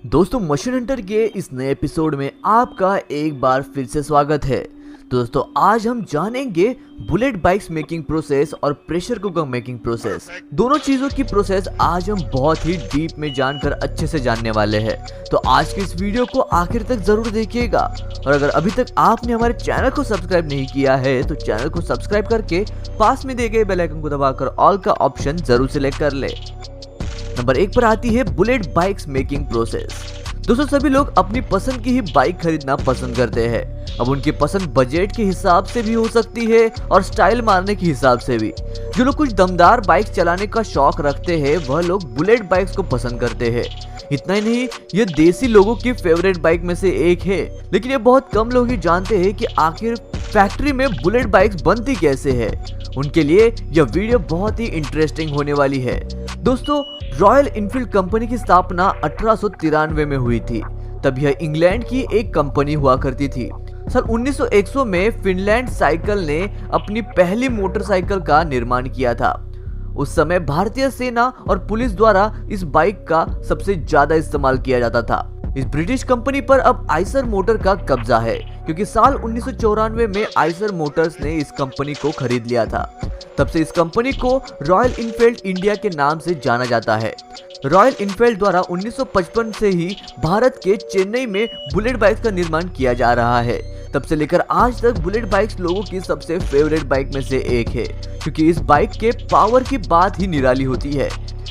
दोस्तों machine Hunter के इस नए एपिसोड में आपका एक बार फिर से स्वागत है। दोस्तों आज हम जानेंगे बुलेट बाइक्स मेकिंग प्रोसेस और प्रेशर कुकर मेकिंग प्रोसेस। दोनों चीजों की प्रोसेस आज हम बहुत ही डीप में जानकर अच्छे से जानने वाले हैं। तो आज की इस वीडियो को आखिर तक जरूर देखिएगा और अगर अभी तक आपने हमारे चैनल को सब्सक्राइब नहीं किया है तो चैनल को सब्सक्राइब करके पास में दिए गए बेल आइकन को दबाकर ऑल का ऑप्शन जरूर सिलेक्ट कर ले। नंबर 1 पर आती है बुलेट बाइक्स मेकिंग प्रोसेस। दोस्तों सभी लोग अपनी पसंद की ही बाइक खरीदना पसंद करते हैं। अब उनकी पसंद बजट के हिसाब से भी हो सकती है और स्टाइल मारने के हिसाब से भी। जो लोग कुछ दमदार बाइक चलाने का शौक रखते हैं वह लोग बुलेट बाइक्स को पसंद करते हैं। इतना ही नहीं, ये देसी लोगों की फेवरेट बाइक में से एक है, लेकिन ये बहुत कम लोग ही जानते हैं कि आखिर फैक्ट्री में बुलेट बाइक्स बनती कैसे है। उनके लिए यह वीडियो बहुत ही इंटरेस्टिंग होने वाली है। दोस्तों रॉयल इनफील्ड कंपनी की स्थापना 1893 में हुई थी। तब यह इंग्लैंड की एक कंपनी हुआ करती थी। साल 1901 में फिनलैंड साइकिल ने अपनी पहली मोटरसाइकिल का निर्माण किया था। उस समय भारतीय सेना और पुलिस द्वारा इस बाइक का सबसे ज्यादा इस्तेमाल किया जाता था। इस ब्रिटिश कंपनी पर अब आइसर मोटर का कब्जा है, क्योंकि साल 1994 में आइसर मोटर्स ने इस कंपनी को खरीद लिया था। तब से इस कंपनी को रॉयल इनफील्ड इंडिया के नाम से जाना जाता है। रॉयल इनफील्ड द्वारा 1955 से ही भारत के चेन्नई में बुलेट बाइक्स का निर्माण किया जा रहा है। तब से लेकर आज तक बुलेट बाइक्स लोगों की सबसे फेवरेट बाइक में से एक है, क्योंकि इस बाइक के पावर की बात ही निराली होती है।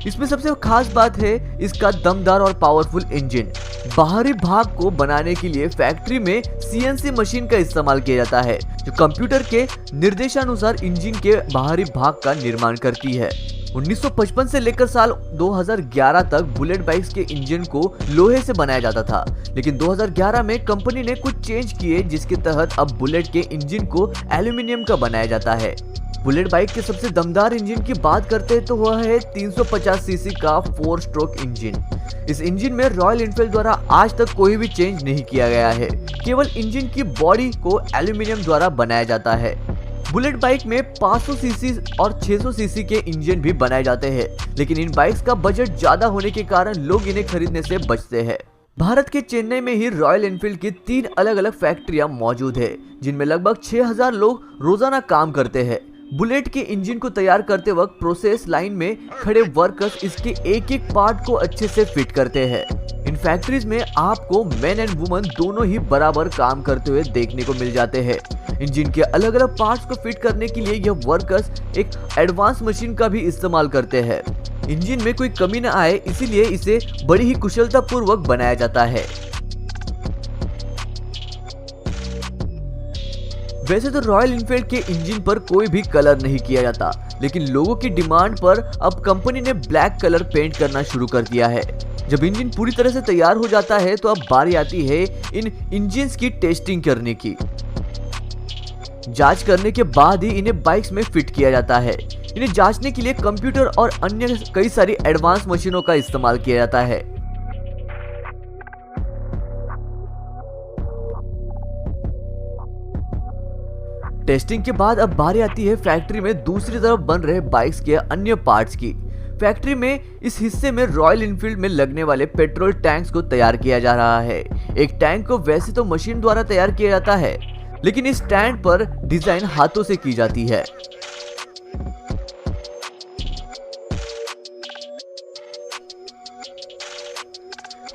इसमें सबसे खास बात है इसका दमदार और पावरफुल इंजन। बाहरी भाग को बनाने के लिए फैक्ट्री में सीएनसी मशीन का इस्तेमाल किया जाता है, जो कंप्यूटर के निर्देशानुसार इंजन के बाहरी भाग का निर्माण करती है। 1955 से लेकर साल 2011 तक बुलेट बाइक्स के इंजन को लोहे से बनाया जाता था, लेकिन 2011 में कंपनी ने कुछ चेंज किए, जिसके तहत अब बुलेट के इंजन को एल्यूमिनियम का बनाया जाता है। बुलेट बाइक के सबसे दमदार इंजन की बात करते हैं तो वह है 350 सीसी का 4 स्ट्रोक इंजन। इस इंजन में रॉयल इनफील्ड द्वारा आज तक कोई भी चेंज नहीं किया गया है, केवल इंजन की बॉडी को एल्यूमिनियम द्वारा बनाया जाता है। बुलेट बाइक में 500 सीसी और 600 सीसी के इंजन भी बनाए जाते हैं, लेकिन इन बाइक्स का बजट ज्यादा होने के कारण लोग इन्हें खरीदने से बचते हैं। भारत के चेन्नई में ही रॉयल इनफील्ड की 3 अलग अलग फैक्ट्रियां मौजूद है, जिनमें लगभग 6000 लोग रोजाना काम करते हैं। बुलेट के इंजन को तैयार करते वक्त प्रोसेस लाइन में खड़े वर्कर्स इसके एक एक पार्ट को अच्छे से फिट करते हैं। इन फैक्ट्रीज में आपको मेन एंड वुमन दोनों ही बराबर काम करते हुए देखने को मिल जाते हैं। इंजन के अलग अलग पार्ट्स को फिट करने के लिए यह वर्कर्स एक एडवांस मशीन का भी इस्तेमाल करते हैं। इंजन में कोई कमी न आए, इसीलिए इसे बड़ी ही कुशलता पूर्वक बनाया जाता है। वैसे तो रॉयल इनफील्ड के इंजन पर कोई भी कलर नहीं किया जाता, लेकिन लोगों की डिमांड पर अब कंपनी ने ब्लैक कलर पेंट करना शुरू कर दिया है। जब इंजन पूरी तरह से तैयार हो जाता है तो अब बारी आती है इन इंजन्स की टेस्टिंग करने की। जांच करने के बाद ही इन्हें बाइक्स में फिट किया जाता है। इन्हें जांचने के लिए कंप्यूटर और अन्य कई सारी एडवांस मशीनों का इस्तेमाल किया जाता है। टेस्टिंग के बाद अब बारी आती है फैक्ट्री में दूसरी तरफ बन रहे बाइक्स के अन्य पार्ट्स की। फैक्ट्री में इस हिस्से में रॉयल इनफील्ड में लगने वाले पेट्रोल टैंक्स को तैयार किया जा रहा है। एक टैंक को वैसे तो मशीन द्वारा तैयार किया जाता है, लेकिन इस टैंक पर डिजाइन हाथों से की जाती है।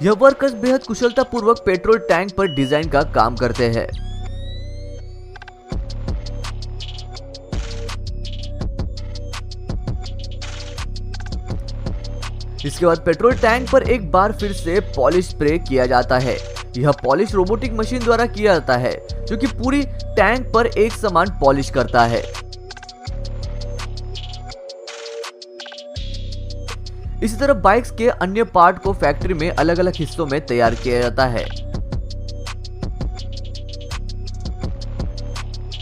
यह वर्कर्स बेहद कुशलता पूर्वक पेट्रोल टैंक पर डिजाइन का काम करते हैं। इसके बाद पेट्रोल टैंक पर एक बार फिर से पॉलिश स्प्रे किया जाता है। यह पॉलिश रोबोटिक मशीन द्वारा किया जाता है, जो कि पूरी टैंक पर एक समान पॉलिश करता है। इसी तरह बाइक्स के अन्य पार्ट को फैक्ट्री में अलग अलग हिस्सों में तैयार किया जाता है।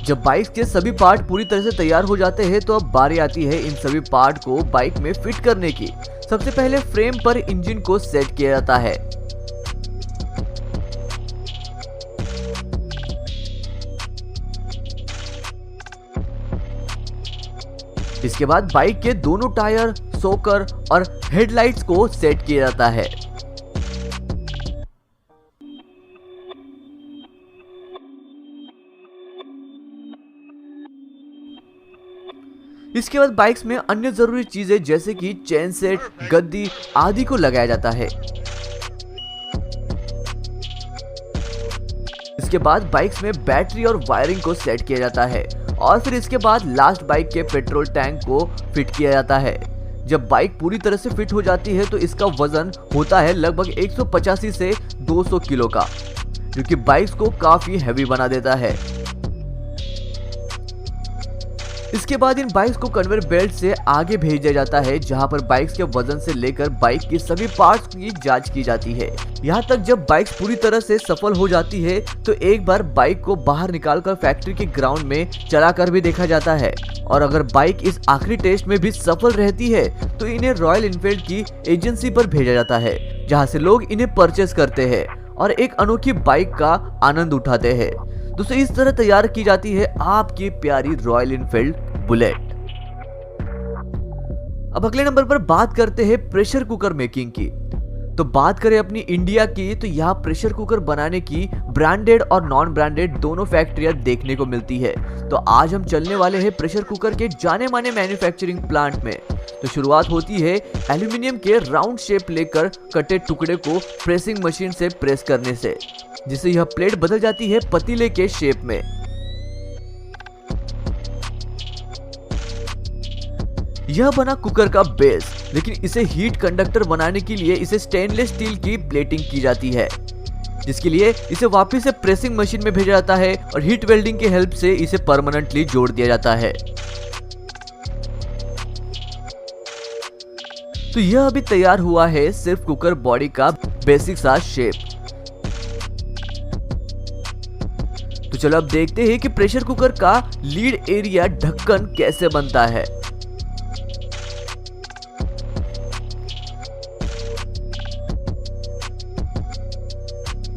जब बाइक्स के सभी पार्ट पूरी तरह से तैयार हो जाते हैं तो अब बारी आती है इन सभी पार्ट को बाइक में फिट करने की। सबसे पहले फ्रेम पर इंजन को सेट किया जाता है। इसके बाद बाइक के दोनों टायर, शॉकर और हेडलाइट्स को सेट किया जाता है। इसके बाद बाइक्स में अन्य जरूरी चीजें जैसे कि चेन सेट, गद्दी आदि को लगाया जाता है। इसके बाद बाइक्स में बैटरी और वायरिंग को सेट किया जाता है और फिर इसके बाद लास्ट बाइक के पेट्रोल टैंक को फिट किया जाता है। जब बाइक पूरी तरह से फिट हो जाती है तो इसका वजन होता है लगभग 185 से 200 किलो का, जो कि बाइक्स को काफी हैवी बना देता है। इसके बाद इन बाइक्स को कन्वेयर बेल्ट से आगे भेज दिया जाता है, जहां पर बाइक्स के वजन से लेकर बाइक की सभी पार्ट्स की जांच की जाती है। यहां तक जब बाइक पूरी तरह से सफल हो जाती है तो एक बार बाइक को बाहर निकालकर फैक्ट्री के ग्राउंड में चलाकर भी देखा जाता है, और अगर बाइक इस आखिरी टेस्ट में भी सफल रहती है तो इन्हें रॉयल एनफील्ड की एजेंसी पर भेजा जाता है, जहाँ से लोग इन्हें परचेस करते हैं और एक अनोखी बाइक का आनंद उठाते हैं। दोस्तों, इस तरह तैयार की जाती है आपकी प्यारी रॉयल एनफील्ड बुलेट। अब अगले नंबर पर बात करते हैं प्रेशर कुकर मेकिंग की। तो बात करें अपनी इंडिया की, तो यहाँ प्रेशर कुकर बनाने की ब्रांडेड और नॉन ब्रांडेड दोनों फैक्ट्रियां देखने को मिलती है। तो आज हम चलने वाले हैं प्रेशर कुकर के जाने माने मैन्युफैक्चरिंग प्लांट में। तो शुरुआत होती है एल्यूमिनियम के राउंड शेप लेकर कटे टुकड़े को प्रेसिंग मशीन से प्रेस करने से, जिससे यह प्लेट बदल जाती है पतीले के शेप में। यह बना कुकर का बेस, लेकिन इसे हीट कंडक्टर बनाने के लिए इसे स्टेनलेस स्टील की प्लेटिंग की जाती है, जिसके लिए इसे वापस से प्रेसिंग मशीन में भेजा जाता है और हीट वेल्डिंग की हेल्प से इसे परमानेंटली जोड़ दिया जाता है। तो यह अभी तैयार हुआ है सिर्फ कुकर बॉडी का बेसिक सा शेप। तो चलो अब देखते हैं कि प्रेशर कुकर का लीड एरिया ढक्कन कैसे बनता है।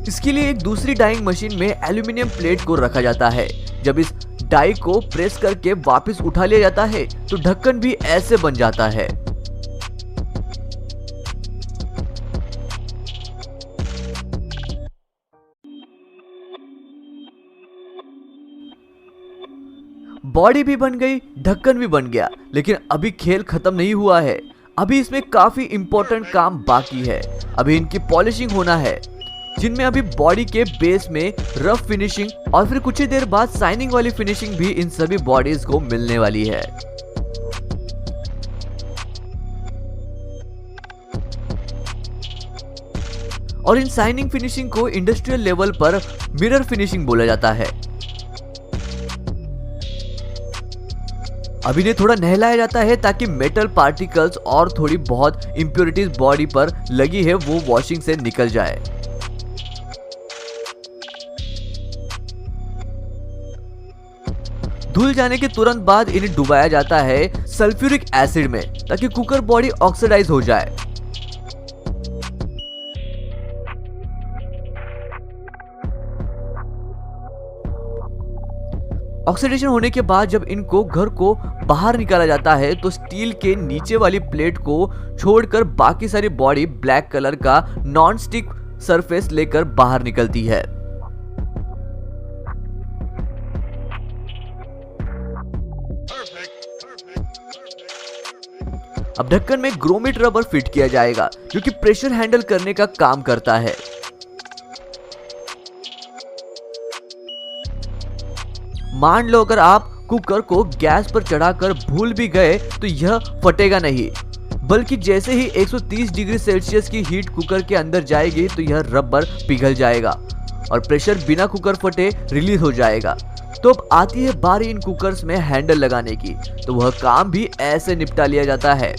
इसके लिए एक दूसरी डाइंग मशीन में एल्यूमिनियम प्लेट को रखा जाता है। जब इस डाई को प्रेस करके वापस उठा लिया जाता है तो ढक्कन भी ऐसे बन जाता है। बॉडी भी बन गई, ढक्कन भी बन गया, लेकिन अभी खेल खत्म नहीं हुआ है। अभी इसमें काफी इंपॉर्टेंट काम बाकी है। अभी इनकी पॉलिशिंग होना है, जिनमें अभी बॉडी के बेस में रफ फिनिशिंग और फिर कुछ ही देर बाद शाइनिंग वाली फिनिशिंग भी इन सभी बॉडीज को मिलने वाली है। और इन शाइनिंग फिनिशिंग को इंडस्ट्रियल लेवल पर मिरर फिनिशिंग बोला जाता है। अभी इन्हें थोड़ा नहलाया जाता है ताकि मेटल पार्टिकल्स और थोड़ी बहुत इंप्योरिटीज बॉडी पर लगी है वो वॉशिंग से निकल जाए। धुल जाने के तुरंत बाद इन्हें डुबाया जाता है सल्फ्यूरिक एसिड में ताकि कुकर बॉडी ऑक्सीडाइज हो जाए। ऑक्सीडेशन होने के बाद जब इनको घर को बाहर निकाला जाता है तो स्टील के नीचे वाली प्लेट को छोड़कर बाकी सारी बॉडी ब्लैक कलर का नॉन स्टिक सरफेस लेकर बाहर निकलती है। अब ढक्कन में ग्रोमेट रबर फिट किया जाएगा, जो कि प्रेशर हैंडल करने का काम करता है। मान लो अगर आप कुकर को गैस पर चढ़ाकर भूल भी गए तो यह फटेगा नहीं, बल्कि जैसे ही 130 डिग्री सेल्सियस की हीट कुकर के अंदर जाएगी तो यह रबर पिघल जाएगा और प्रेशर बिना कुकर फटे रिलीज हो जाएगा। तो अब आती है बारी इन कुकर्स में हैंडल लगाने की, तो वह काम भी ऐसे निपटा लिया जाता है।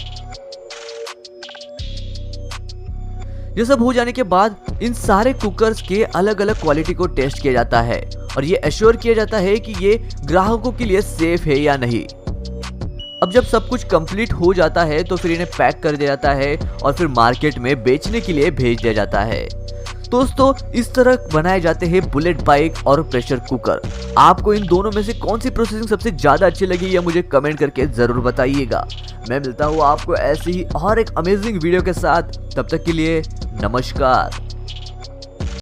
ये सब हो जाने के बाद इन सारे कुकर्स के अलग अलग क्वालिटी को टेस्ट किया जाता है और ये एश्योर किया जाता है कि ये ग्राहकों के लिए सेफ है या नहीं। अब जब सब कुछ कंप्लीट हो जाता है तो फिर इन्हें पैक कर दिया जाता है और फिर मार्केट में बेचने के लिए भेज दिया जाता है। दोस्तों, इस तरह बनाए जाते हैं बुलेट बाइक और प्रेशर कुकर। आपको इन दोनों में से कौन सी प्रोसेसिंग सबसे ज्यादा अच्छी लगी या मुझे कमेंट करके जरूर बताइएगा। मैं मिलता हूँ आपको ऐसी ही और एक अमेजिंग वीडियो के साथ। तब तक के लिए नमस्कार।